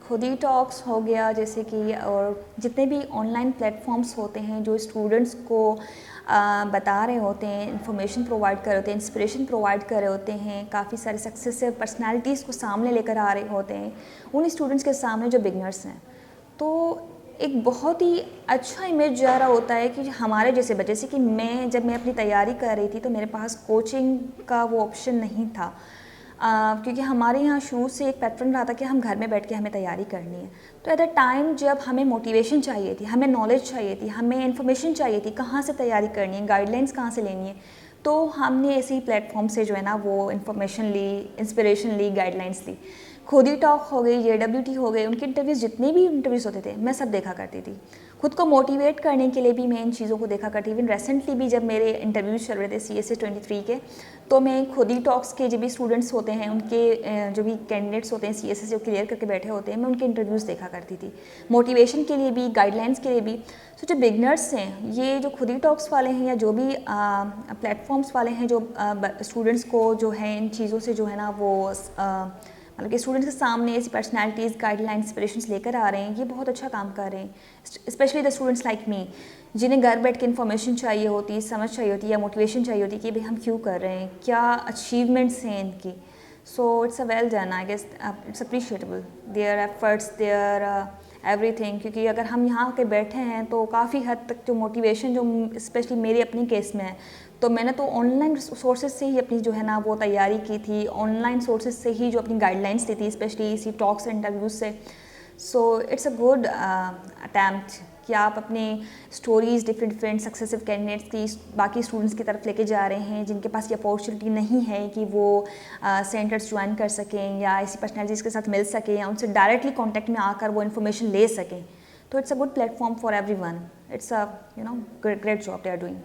खुद he talks हो गया जैसे कि, और जितने भी ऑनलाइन प्लेटफॉर्म्स होते हैं जो स्टूडेंट्स को बता रहे होते हैं, इंफॉर्मेशन प्रोवाइड कर रहे होते हैं, इंस्पिरेशन प्रोवाइड कर रहे होते हैं, काफ़ी सारे सक्सेसिव पर्सनालिटीज़ को सामने लेकर आ रहे होते हैं उन स्टूडेंट्स के सामने जो बिगनर्स हैं, तो एक बहुत ही अच्छा इमेज जा रहा होता है कि हमारे जैसे बच्चे, जैसे कि जब मैं अपनी तैयारी कर रही थी तो मेरे पास कोचिंग का वो ऑप्शन नहीं था, क्योंकि हमारे यहाँ शुरू से एक पैटर्न रहा था कि हम घर में बैठ के हमें तैयारी करनी है। तो एट द टाइम जब हमें मोटिवेशन चाहिए थी, हमें नॉलेज चाहिए थी, हमें इन्फॉर्मेशन चाहिए थी, कहाँ से तैयारी करनी है, गाइडलाइंस कहाँ से लेनी है, तो हमने ऐसे ही प्लेटफॉर्म से जो है ना वो इन्फॉर्मेशन ली, इंस्पिरेशन ली, गाइडलाइंस ली। खुद ही टॉक हो गई, JWT हो गए, उनके इंटरव्यूज़, जितने भी इंटरव्यूज़ होते थे मैं सब देखा करती थी। खुद को मोटिवेट करने के लिए भी मैं इन चीज़ों को देखा करती थी। इवन रिसेंटली भी जब मेरे इंटरव्यूज़ चल रहे थे CSA 23 के, तो मैं खुद ही टॉक्स के जो भी स्टूडेंट्स होते हैं, उनके जो भी कैंडिडेट्स होते हैं CSA जो क्लियर करके बैठे होते हैं, मैं उनके इंटरव्यूज़ देखा करती थी, मोटिवेशन के लिए भी, गाइडलाइंस के लिए भी। तो जो बिगनर्स हैं, ये जो खुद ही टॉक्स वाले हैं या जो भी प्लेटफॉर्म्स वाले हैं जो स्टूडेंट्स को जो है इन चीज़ों से जो है ना वो मतलब कि स्टूडेंट्स के सामने ऐसी पर्सनैलिटीज़, गाइडलाइन, इंस्पिरेशंस लेकर आ रहे हैं, ये बहुत अच्छा काम कर रहे हैं। Specially the students like me, जिन्हें घर बैठ के इन्फॉर्मेशन चाहिए होती, समझ चाहिए होती या मोटिवेशन चाहिए होती कि भाई हम क्यों कर रहे हैं, क्या अचीवमेंट्स हैं इनकी। So it's a well done, I guess it's appreciatable their efforts, their everything. क्योंकि अगर हम यहाँ के बैठे हैं तो काफ़ी हद तक जो मोटिवेशन जो स्पेशली मेरे अपनी केस में है, तो मैंने तो ऑनलाइन सोर्सेज से ही अपनी जो है ना वो तैयारी की थी, ऑनलाइन सोर्सेज से ही जो अपनी गाइडलाइंस दी थी, स्पेशली इसी टॉक्स इंटरव्यूज से। सो इट्स अ गुड अटैम्प्ट कि आप अपने स्टोरीज़ डिफरेंट सक्सेसिव कैंडिडेट्स की बाकी स्टूडेंट्स की तरफ लेके जा रहे हैं जिनके पास ये अपॉर्चुनिटी नहीं है कि वो सेंटर्स ज्वाइन कर सकें या ऐसी पर्सनैलिटीज़ के साथ मिल सकें या उनसे डायरेक्टली कॉन्टैक्ट में आकर वो इन्फॉर्मेशन ले सकें। तो it's a good platform for everyone. It's a great job they are doing.